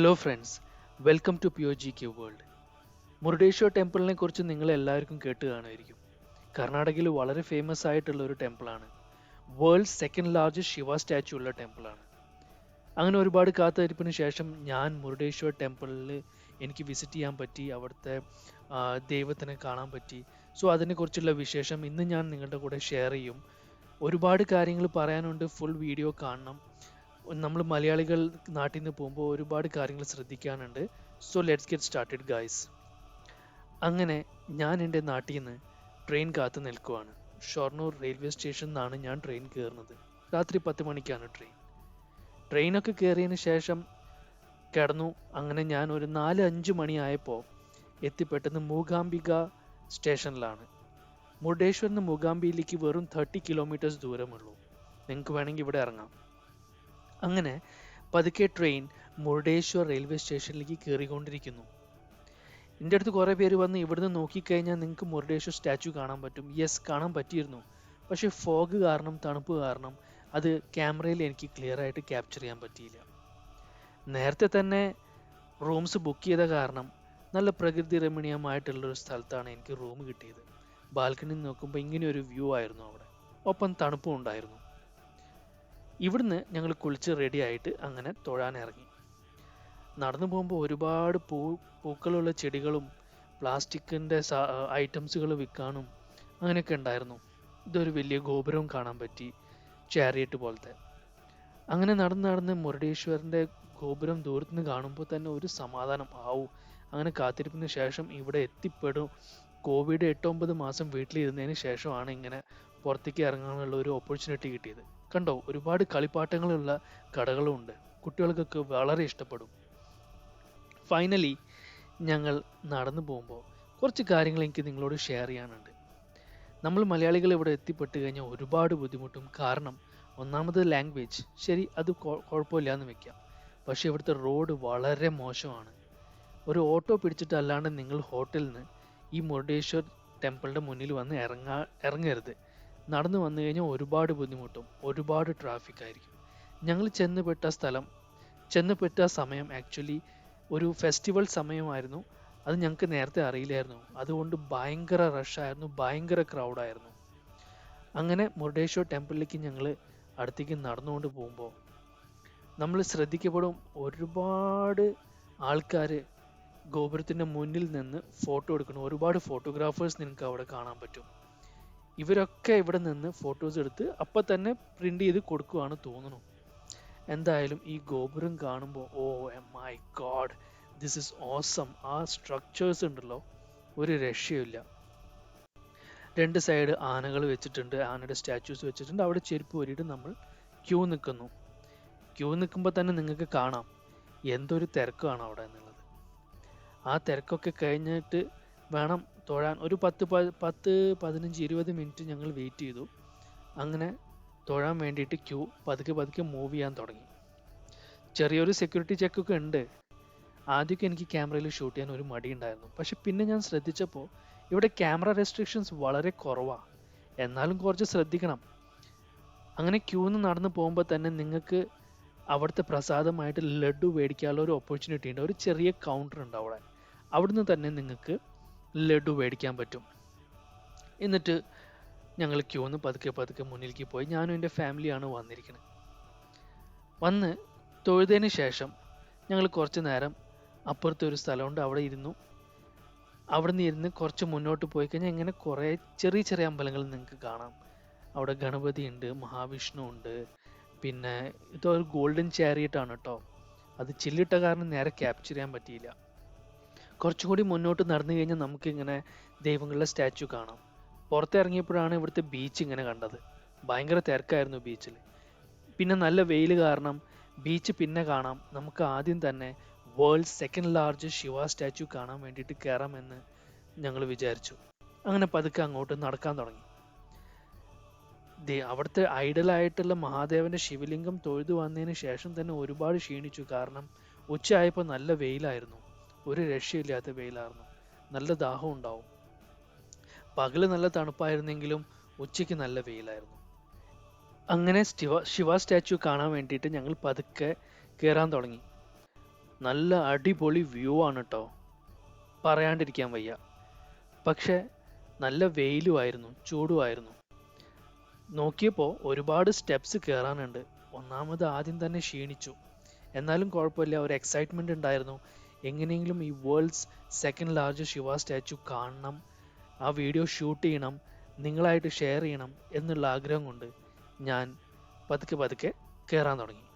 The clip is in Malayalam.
Hello friends, welcome to pure G K world. Murudeshwar ടെമ്പിളിനെ കുറിച്ച് നിങ്ങൾ എല്ലാവർക്കും കേട്ട് കാണുമായിരിക്കും. കർണാടകയിൽ വളരെ ഫേമസ് ആയിട്ടുള്ള ഒരു ടെമ്പിളാണ്. World second largest Shiva statue ഉള്ള ടെമ്പിളാണ്. അങ്ങനെ ഒരുപാട് കാത്തിരിപ്പിന് ശേഷം ഞാൻ മുരുടേശ്വർ ടെമ്പിളിൽ എനിക്ക് വിസിറ്റ് ചെയ്യാൻ പറ്റി, അവിടുത്തെ ദൈവത്തിനെ കാണാൻ പറ്റി. സോ അതിനെക്കുറിച്ചുള്ള വിശേഷം ഇന്ന് ഞാൻ നിങ്ങളുടെ കൂടെ ഷെയർ ചെയ്യും. ഒരുപാട് കാര്യങ്ങൾ പറയാനുണ്ട്, ഫുൾ വീഡിയോ കാണണം. നമ്മൾ മലയാളികൾ നാട്ടിൽ നിന്ന് പോകുമ്പോൾ ഒരുപാട് കാര്യങ്ങൾ ശ്രദ്ധിക്കാനുണ്ട്. So let's get started guys. അങ്ങനെ ഞാൻ എൻ്റെ നാട്ടിൽ നിന്ന് ട്രെയിൻ കാത്തു നിൽക്കുവാണ്. ഷൊർണൂർ റെയിൽവേ സ്റ്റേഷനിൽ നിന്നാണ് ഞാൻ ട്രെയിൻ കയറുന്നത്. രാത്രി 10 മണിക്കാണ് ട്രെയിനൊക്കെ കയറിയതിന് ശേഷം കിടന്നു. അങ്ങനെ ഞാൻ ഒരു 4-5 മണിയായപ്പോൾ എത്തിപ്പെട്ടത് മൂകാംബിക സ്റ്റേഷനിലാണ്. മുരുടേശ്വറിന് മൂകാംബിയിലേക്ക് വെറും 30 കിലോമീറ്റേഴ്സ് ദൂരമുള്ളൂ. നിങ്ങൾക്ക് വേണമെങ്കിൽ ഇവിടെ ഇറങ്ങാം. അങ്ങനെ പതുക്കെ ട്രെയിൻ മുരുടേശ്വർ റെയിൽവേ സ്റ്റേഷനിലേക്ക് കയറിക്കൊണ്ടിരിക്കുന്നു. എൻ്റെ അടുത്ത് കുറേ പേര് വന്ന് ഇവിടുന്ന് നോക്കിക്കഴിഞ്ഞാൽ നിങ്ങൾക്ക് മുരുടേശ്വർ സ്റ്റാച്ചു കാണാൻ പറ്റും. യെസ്, കാണാൻ പറ്റിയിരുന്നു. പക്ഷേ ഫോഗ് കാരണം, തണുപ്പ് കാരണം അത് ക്യാമറയിൽ എനിക്ക് ക്ലിയർ ആയിട്ട് ക്യാപ്ചർ ചെയ്യാൻ പറ്റിയില്ല. നേരത്തെ തന്നെ റൂംസ് ബുക്ക് ചെയ്ത കാരണം നല്ല പ്രകൃതി രമണീയമായിട്ടുള്ളൊരു സ്ഥലത്താണ് എനിക്ക് റൂം കിട്ടിയത്. ബാൽക്കണിയിൽ നോക്കുമ്പോൾ ഇങ്ങനെ ഒരു വ്യൂ ആയിരുന്നു അവിടെ. ഒപ്പം തണുപ്പും ഉണ്ടായിരുന്നു. ഇവിടുന്ന് ഞങ്ങൾ കുളിച്ച് റെഡി ആയിട്ട് അങ്ങനെ തൊഴാൻ ഇറങ്ങി. നടന്നു പോകുമ്പോൾ ഒരുപാട് പൂക്കളുള്ള ചെടികളും പ്ലാസ്റ്റിക്കിൻ്റെ ഐറ്റംസുകൾ വിൽക്കാനും അങ്ങനെയൊക്കെ ഉണ്ടായിരുന്നു. ഇതൊരു വലിയ ഗോപുരവും കാണാൻ പറ്റി, ചാരിയറ്റ് പോലത്തെ. അങ്ങനെ നടന്ന് മുരുടേശ്വറിൻ്റെ ഗോപുരം ദൂരത്ത് നിന്ന് കാണുമ്പോൾ തന്നെ ഒരു സമാധാനം ആവും. അങ്ങനെ കാത്തിരിപ്പിന് ശേഷം ഇവിടെ എത്തിപ്പെടും. കോവിഡ് 8-9 മാസം വീട്ടിലിരുന്നതിന് ശേഷമാണ് ഇങ്ങനെ പുറത്തേക്ക് ഇറങ്ങാനുള്ള ഒരു ഓപ്പർച്യൂണിറ്റി കിട്ടിയത്. കണ്ടോ, ഒരുപാട് കളിപ്പാട്ടങ്ങളുള്ള കടകളും ഉണ്ട്. കുട്ടികൾക്കൊക്കെ വളരെ ഇഷ്ടപ്പെടും. ഫൈനലി ഞങ്ങൾ നടന്നു പോകുമ്പോൾ കുറച്ച് കാര്യങ്ങൾ എനിക്ക് നിങ്ങളോട് ഷെയർ ചെയ്യാനുണ്ട്. നമ്മൾ മലയാളികൾ ഇവിടെ എത്തിപ്പെട്ട് കഴിഞ്ഞാൽ ഒരുപാട് ബുദ്ധിമുട്ടും. കാരണം ഒന്നാമത് ലാംഗ്വേജ്, ശരി, അത് കുഴപ്പമില്ല എന്ന് വെക്കാം. പക്ഷേ ഇവിടുത്തെ റോഡ് വളരെ മോശമാണ്. ഒരു ഓട്ടോ പിടിച്ചിട്ടല്ലാണ്ട് നിങ്ങൾ ഹോട്ടലിൽ നിന്ന് ഈ മുരുടേശ്വർ ടെമ്പിളിൻ്റെ മുന്നിൽ വന്ന് ഇറങ്ങരുത്. നടന്നു വന്നു കഴിഞ്ഞാൽ ഒരുപാട് ബുദ്ധിമുട്ടും, ഒരുപാട് ട്രാഫിക് ആയിരിക്കും. ഞങ്ങൾ ചെന്നപ്പെട്ട സമയം ആക്ച്വലി ഒരു ഫെസ്റ്റിവൽ സമയമായിരുന്നു. അത് ഞങ്ങൾക്ക് നേരത്തെ അറിയില്ലായിരുന്നു. അതുകൊണ്ട് ഭയങ്കര റഷായിരുന്നു, ഭയങ്കര ക്രൗഡായിരുന്നു. അങ്ങനെ മുരുടേശ്വർ ടെമ്പിളിലേക്ക് ഞങ്ങൾ അടുത്തേക്ക് നടന്നുകൊണ്ട് പോകുമ്പോൾ നമ്മൾ ശ്രദ്ധിക്കപ്പെടും. ഒരുപാട് ആൾക്കാർ ഗോപുരത്തിൻ്റെ മുന്നിൽ നിന്ന് ഫോട്ടോ എടുക്കണം. ഒരുപാട് ഫോട്ടോഗ്രാഫേഴ്സ് നിങ്ങൾക്ക് അവിടെ കാണാൻ പറ്റും. ഇവരൊക്കെ ഇവിടെ നിന്ന് ഫോട്ടോസ് എടുത്ത് അപ്പം തന്നെ പ്രിന്റ് ചെയ്ത് കൊടുക്കുകയാണ് തോന്നുന്നു. എന്തായാലും ഈ ഗോപുരം കാണുമ്പോൾ oh my god, this is awesome. ആ സ്ട്രക്ചേഴ്സ് ഉണ്ടല്ലോ, ഒരു രക്ഷയില്ല. 2 സൈഡ് ആനകൾ വെച്ചിട്ടുണ്ട്, ആനയുടെ സ്റ്റാച്യൂസ് വെച്ചിട്ടുണ്ട്. അവിടെ ചെരുപ്പ് ഊരിയിട്ട് നമ്മൾ ക്യൂ നിൽക്കുമ്പോൾ തന്നെ നിങ്ങൾക്ക് കാണാം എന്തൊരു തിരക്കാണ് അവിടെ എന്നുള്ളത്. ആ തിരക്കൊക്കെ കഴിഞ്ഞിട്ട് വേണം തൊഴാൻ. ഒരു 10-15-20 മിനിറ്റ് ഞങ്ങൾ വെയിറ്റ് ചെയ്തു. അങ്ങനെ തൊഴാൻ വേണ്ടിയിട്ട് ക്യൂ പതുക്കെ മൂവ് ചെയ്യാൻ തുടങ്ങി. ചെറിയൊരു സെക്യൂരിറ്റി ചെക്കൊക്കെ ഉണ്ട്. ആദ്യമൊക്കെ എനിക്ക് ക്യാമറയിൽ ഷൂട്ട് ചെയ്യാൻ ഒരു മടി ഉണ്ടായിരുന്നു. പക്ഷെ പിന്നെ ഞാൻ ശ്രദ്ധിച്ചപ്പോൾ ഇവിടെ ക്യാമറ റെസ്ട്രിക്ഷൻസ് വളരെ കുറവാണ്. എന്നാലും കുറച്ച് ശ്രദ്ധിക്കണം. അങ്ങനെ ക്യൂന്ന് നടന്നു പോകുമ്പോൾ തന്നെ നിങ്ങൾക്ക് അവിടുത്തെ പ്രസാദമായിട്ട് ലഡു മേടിക്കാനുള്ള ഒരു ഓപ്പർച്യൂണിറ്റി ഉണ്ട്. ഒരു ചെറിയ കൗണ്ടർ ഉണ്ട് അവിടെ. അവിടുന്ന് തന്നെ നിങ്ങൾക്ക് ലഡു മേടിക്കാൻ പറ്റും. എന്നിട്ട് ഞങ്ങൾ ക്യൂന്ന് പതുക്കെ മുന്നിലേക്ക് പോയി. ഞാനും എൻ്റെ ഫാമിലിയാണ് വന്നിരിക്കുന്നത്. വന്ന് തൊഴുതതിന് ശേഷം ഞങ്ങൾ കുറച്ച് നേരം അപ്പുറത്തെ ഒരു സ്ഥലമുണ്ട്, അവിടെ ഇരുന്നു. അവിടെ നിന്ന് ഇരുന്ന് കുറച്ച് മുന്നോട്ട് പോയി കഴിഞ്ഞാൽ ഇങ്ങനെ കുറേ ചെറിയ അമ്പലങ്ങൾ നിങ്ങൾക്ക് കാണാം. അവിടെ ഗണപതി ഉണ്ട്, മഹാവിഷ്ണു ഉണ്ട്. പിന്നെ ഇതൊരു ഗോൾഡൻ ചാരിയറ്റ് ആണ് കേട്ടോ. അത് ചില്ലിട്ട കാരണം നേരെ ക്യാപ്ചർ ചെയ്യാൻ പറ്റിയില്ല. കുറച്ചുകൂടി മുന്നോട്ട് നടന്നു കഴിഞ്ഞാൽ നമുക്ക് ഇങ്ങനെ ദൈവങ്ങളുടെ സ്റ്റാച്ചു കാണാം. പുറത്തിറങ്ങിയപ്പോഴാണ് ഇവിടുത്തെ ബീച്ച് ഇങ്ങനെ കണ്ടത്. ഭയങ്കര തിരക്കായിരുന്നു ബീച്ചിൽ. പിന്നെ നല്ല വെയിൽ കാരണം ബീച്ച് പിന്നെ കാണാം. നമുക്ക് ആദ്യം തന്നെ world second largest Shiva statue കാണാൻ വേണ്ടിയിട്ട് കയറാമെന്ന് ഞങ്ങൾ വിചാരിച്ചു. അങ്ങനെ പതുക്കെ അങ്ങോട്ട് നടക്കാൻ തുടങ്ങി. അവിടുത്തെ ഐഡലായിട്ടുള്ള മഹാദേവന്റെ ശിവലിംഗം തൊഴുതു വന്നതിന് ശേഷം തന്നെ ഒരുപാട് ക്ഷീണിച്ചു. കാരണം ഉച്ചയായപ്പോൾ നല്ല വെയിലായിരുന്നു, ഒരു രക്ഷയില്ലാത്ത വെയിലായിരുന്നു. നല്ല ദാഹം ഉണ്ടാവും. പകല് നല്ല തണുപ്പായിരുന്നെങ്കിലും ഉച്ചയ്ക്ക് നല്ല വെയിലായിരുന്നു. അങ്ങനെ ശിവ സ്റ്റാച്ചു കാണാൻ വേണ്ടിയിട്ട് ഞങ്ങൾ പതുക്കെ കയറാൻ തുടങ്ങി. നല്ല അടിപൊളി വ്യൂ ആണ് കേട്ടോ, പറയാണ്ടിരിക്കാൻ വയ്യ. പക്ഷെ നല്ല വെയിലുമായിരുന്നു, ചൂടുമായിരുന്നു. നോക്കിയപ്പോൾ ഒരുപാട് സ്റ്റെപ്സ് കയറാനുണ്ട്. ഒന്നാമത് ആദ്യം തന്നെ ക്ഷീണിച്ചു. എന്നാലും കുഴപ്പമില്ല, ഒരു എക്സൈറ്റ്മെന്റ് ഉണ്ടായിരുന്നു. എങ്ങനെയെങ്കിലും ഈ world's second largest Shiva statue കാണണം, ആ വീഡിയോ ഷൂട്ട് ചെയ്യണം, നിങ്ങളായിട്ട് ഷെയർ ചെയ്യണം എന്നുള്ള ആഗ്രഹം കൊണ്ട് ഞാൻ പതുക്കെ പതുക്കെ കയറാൻ തുടങ്ങി.